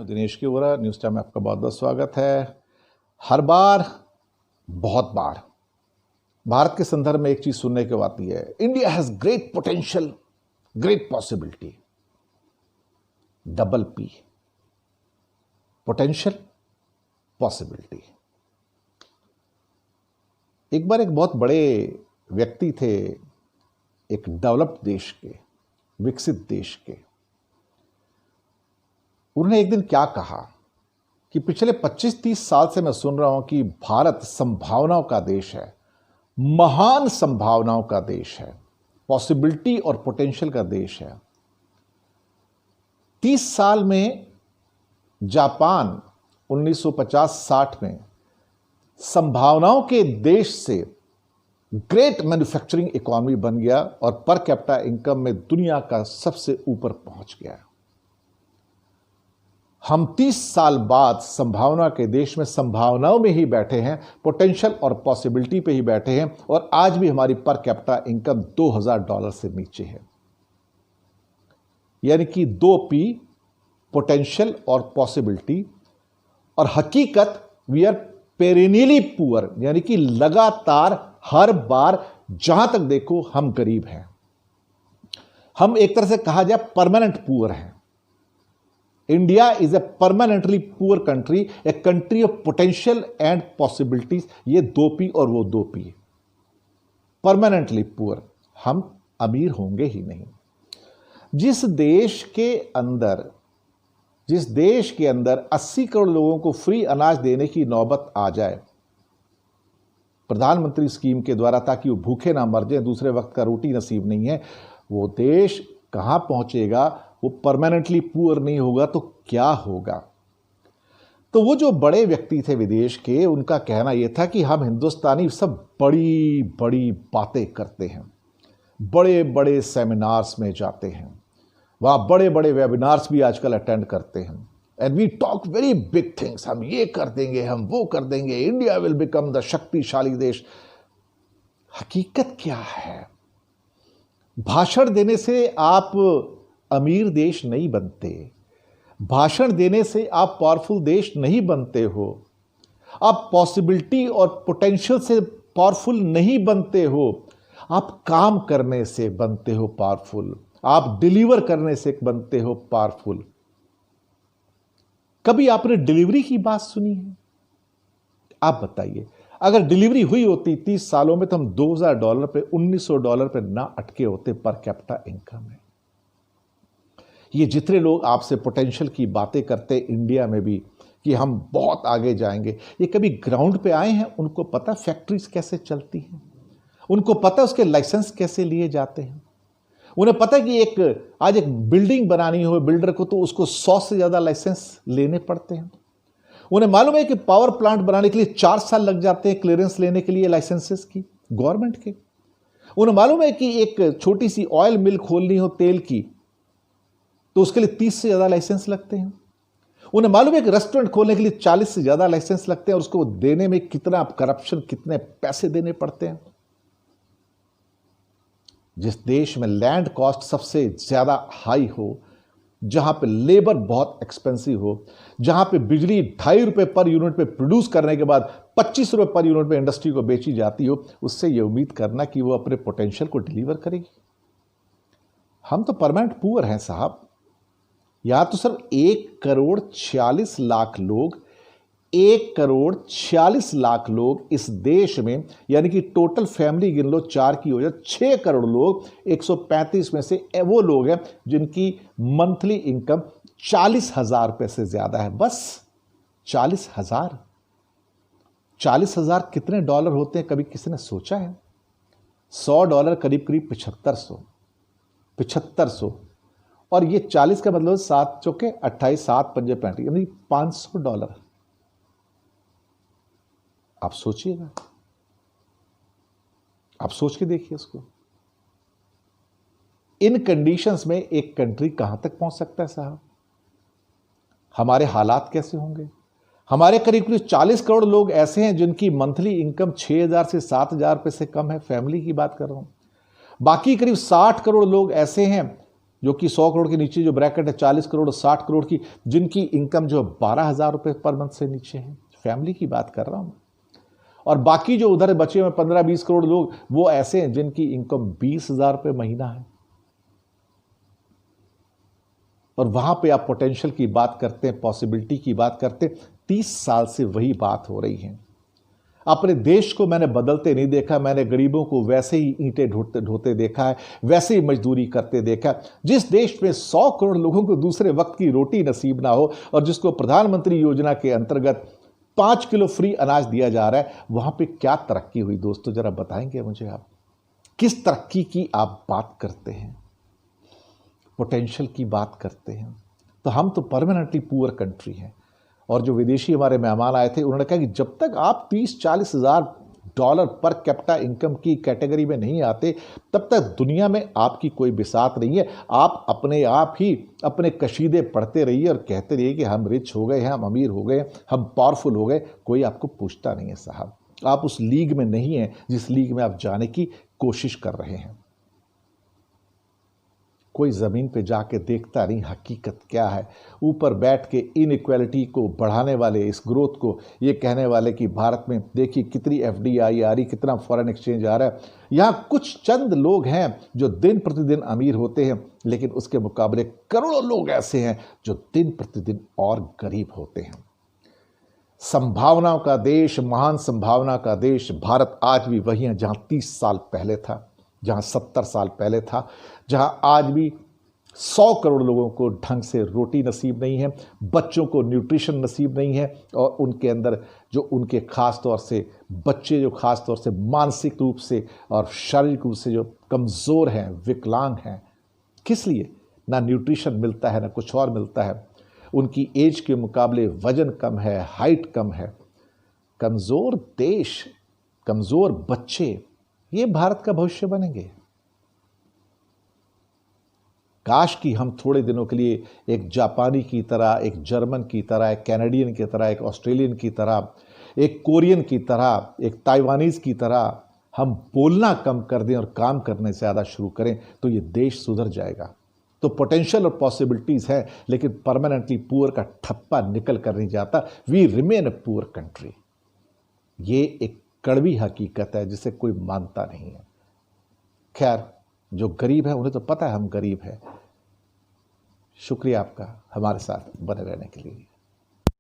दिनेश की Vora news time में आपका बहुत बहुत स्वागत है। हर बार बहुत बार भारत के संदर्भ में एक चीज सुनने को आती है, India has great potential, great possibility. Double P, potential, possibility. एक बार एक बहुत बड़े व्यक्ति थे, एक डेवलप्ड देश के, विकसित देश के। उन्होंने एक दिन क्या कहा कि पिछले 25-30 साल से मैं सुन रहा हूं कि भारत संभावनाओं का देश है, महान संभावनाओं का देश है, पॉसिबिलिटी और पोटेंशियल का देश है। 30 साल में जापान 1950-60 में संभावनाओं के देश से ग्रेट मैन्युफैक्चरिंग इकोनॉमी बन गया और पर कैपिटा इनकम में दुनिया का सबसे ऊपर पहुंच गया। हम 30 साल बाद संभावना के देश में संभावनाओं में ही बैठे हैं, पोटेंशियल और पॉसिबिलिटी पे ही बैठे हैं, और आज भी हमारी पर कैपिटा इनकम $2000 से नीचे है। यानी कि 2P, पोटेंशियल और पॉसिबिलिटी। और हकीकत वी आर पेरिनियली पुअर, यानी कि लगातार हर बार जहां तक देखो हम गरीब हैं। हम एक तरह से कहा जाए परमानेंट पुअर हैं। India is a permanently poor country, a country of potential and possibilities. ये 2P और वो 2P, परमानेंटली पुअर। हम अमीर होंगे ही नहीं। जिस देश के अंदर 80 करोड़ लोगों को फ्री अनाज देने की नौबत आ जाए प्रधानमंत्री स्कीम के द्वारा, ताकि वो भूखे ना मर जाए, दूसरे वक्त का रोटी नसीब नहीं है, वो देश कहां पहुंचेगा? वो परमानेंटली पुअर नहीं होगा तो क्या होगा? तो वो जो बड़े व्यक्ति थे विदेश के, उनका कहना यह था कि हम हिंदुस्तानी सब बड़ी बड़ी बातें करते हैं, बड़े बड़े सेमिनार्स में जाते हैं, वहाँ बड़े बड़े वेबिनार्स भी आजकल अटेंड करते हैं, and we talk very big things. हम ये कर देंगे, हम वो कर देंगे, इंडिया विल बिकम द शक्तिशाली देश। हकीकत क्या है? भाषण देने से आप अमीर देश नहीं बनते, भाषण देने से आप पावरफुल देश नहीं बनते हो, आप पॉसिबिलिटी और पोटेंशियल से पावरफुल नहीं बनते हो, आप काम करने से बनते हो पावरफुल, आप डिलीवर करने से बनते हो पावरफुल। कभी आपने डिलीवरी की बात सुनी है? आप बताइए, अगर डिलीवरी हुई होती 30 सालों में तो हम $2000 पे, $1900 पे ना अटके होते पर कैपिटा इनकम में। ये जितने लोग आपसे पोटेंशियल की बातें करते इंडिया में भी कि हम बहुत आगे जाएंगे, ये कभी ग्राउंड पे आए हैं? उनको पता फैक्ट्रीज कैसे चलती हैं, उनको पता उसके लाइसेंस कैसे लिए जाते हैं, उन्हें पता कि आज एक बिल्डिंग बनानी हो बिल्डर को तो उसको 100 से ज्यादा लाइसेंस लेने पड़ते हैं। उन्हें मालूम है कि पावर प्लांट बनाने के लिए 4 साल लग जाते हैं क्लियरेंस लेने के लिए लाइसेंसेस की, गवर्नमेंट के। उन्हें मालूम है कि एक छोटी सी ऑयल मिल खोलनी हो तेल की तो उसके लिए 30 से ज्यादा लाइसेंस लगते हैं। उन्हें मालूम है कि रेस्टोरेंट खोलने के लिए 40 से ज्यादा लाइसेंस लगते हैं, और उसको देने में कितना करप्शन, कितने पैसे देने पड़ते हैं। जिस देश में लैंड कॉस्ट सबसे ज्यादा हाई हो, जहां पे लेबर बहुत एक्सपेंसिव हो, जहां पे बिजली ₹2.5 पर यूनिट पे प्रोड्यूस करने के बाद ₹25 पर यूनिट पे इंडस्ट्री को बेची जाती हो, उससे यह उम्मीद करना कि वो अपने पोटेंशियल को डिलीवर करेगी। हम तो परमानेंट पुअर हैं साहब। यहां तो सर 1,40,46,00,000 लोग, 1,40,46,00,000 लोग इस देश में, यानी कि टोटल फैमिली गिन लो 4 की हो जाए 6 करोड़ लोग, 135 में से वो लोग हैं जिनकी मंथली इनकम 40,000 रुपए से ज्यादा है। बस 40,000। 40,000 कितने डॉलर होते हैं, कभी किसी ने सोचा है? $100 करीब करीब 7500। और ये 40 का मतलब 7 चौके 28, 7 पंजे 35, यानी $500। आप सोचिएगा, आप सोच के देखिए इसको। इन कंडीशंस में एक कंट्री कहां तक पहुंच सकता है साहब? हमारे हालात कैसे होंगे? हमारे करीब करीब 40 करोड़ लोग ऐसे हैं जिनकी मंथली इनकम 6,000 से 7,000 रुपए से कम है, फैमिली की बात कर रहा हूं। बाकी करीब 60 करोड़ लोग ऐसे हैं जो कि 100 करोड़ के नीचे जो ब्रैकेट है, 40 करोड़ 60 करोड़ की, जिनकी इनकम जो 12,000 रुपये पर मंथ से नीचे है, फैमिली की बात कर रहा हूँ। और बाकी जो उधर बचे हुए 15-20 करोड़ लोग, वो ऐसे हैं जिनकी इनकम 20,000 रुपये महीना है। और वहां पे आप पोटेंशियल की बात करते हैं, पॉसिबिलिटी की बात करते हैं। 30 साल से वही बात हो रही है। अपने देश को मैंने बदलते नहीं देखा, मैंने गरीबों को वैसे ही ईंटें ढोते देखा है, वैसे ही मजदूरी करते देखा। जिस देश में 100 करोड़ लोगों को दूसरे वक्त की रोटी नसीब ना हो और जिसको प्रधानमंत्री योजना के अंतर्गत 5 किलो फ्री अनाज दिया जा रहा है, वहां पे क्या तरक्की हुई दोस्तों, जरा बताएंगे मुझे आप? किस तरक्की की आप बात करते हैं? पोटेंशियल की बात करते हैं। तो हम तो परमानेंटली पुअर कंट्री हैं। और जो विदेशी हमारे मेहमान आए थे, उन्होंने कहा कि जब तक आप 30-40 हज़ार डॉलर पर कैपिटा इनकम की कैटेगरी में नहीं आते, तब तक दुनिया में आपकी कोई बिसात नहीं है। आप अपने आप ही अपने कशीदे पढ़ते रहिए और कहते रहिए कि हम रिच हो गए हैं, हम अमीर हो गए, हम पावरफुल हो गए। कोई आपको पूछता नहीं है साहब। आप उस लीग में नहीं हैं जिस लीग में आप जाने की कोशिश कर रहे हैं। कोई ज़मीन पे जाके देखता नहीं हकीकत क्या है। ऊपर बैठ के इनइक्वालिटी को बढ़ाने वाले, इस ग्रोथ को ये कहने वाले कि भारत में देखिए कितनी FDI आ रही, कितना फॉरेन एक्सचेंज आ रहा है। यहाँ कुछ चंद लोग हैं जो दिन प्रतिदिन अमीर होते हैं, लेकिन उसके मुकाबले करोड़ों लोग ऐसे हैं जो दिन प्रतिदिन और गरीब होते हैं। संभावनाओं का देश, महान संभावना का देश भारत आज भी वही है जहाँ 30 साल पहले था, जहाँ 70 साल पहले था, जहाँ आज भी 100 करोड़ लोगों को ढंग से रोटी नसीब नहीं है, बच्चों को न्यूट्रिशन नसीब नहीं है, और उनके अंदर जो उनके ख़ास तौर से बच्चे जो ख़ास तौर से मानसिक रूप से और शारीरिक रूप से जो कमज़ोर हैं, विकलांग हैं। किस लिए? ना न्यूट्रिशन मिलता है, ना कुछ और मिलता है। उनकी एज के मुकाबले वजन कम है, हाइट कम है। कमज़ोर देश, कमज़ोर बच्चे, ये भारत का भविष्य बनेंगे। काश कि हम थोड़े दिनों के लिए एक जापानी की तरह, एक जर्मन की तरह, एक कैनेडियन की तरह, एक ऑस्ट्रेलियन की तरह, एक कोरियन की तरह, एक ताइवानीज़ की तरह हम बोलना कम कर दें और काम करने से ज़्यादा शुरू करें, तो ये देश सुधर जाएगा। तो पोटेंशियल और पॉसिबिलिटीज़ हैं, लेकिन परमानेंटली पुअर का ठप्पा निकल कर नहीं जाता। We remain a poor country. ये एक कड़वी हकीकत है जिसे कोई मानता नहीं है। खैर, जो गरीब है उन्हें तो पता है हम गरीब हैं। शुक्रिया आपका हमारे साथ बने रहने के लिए।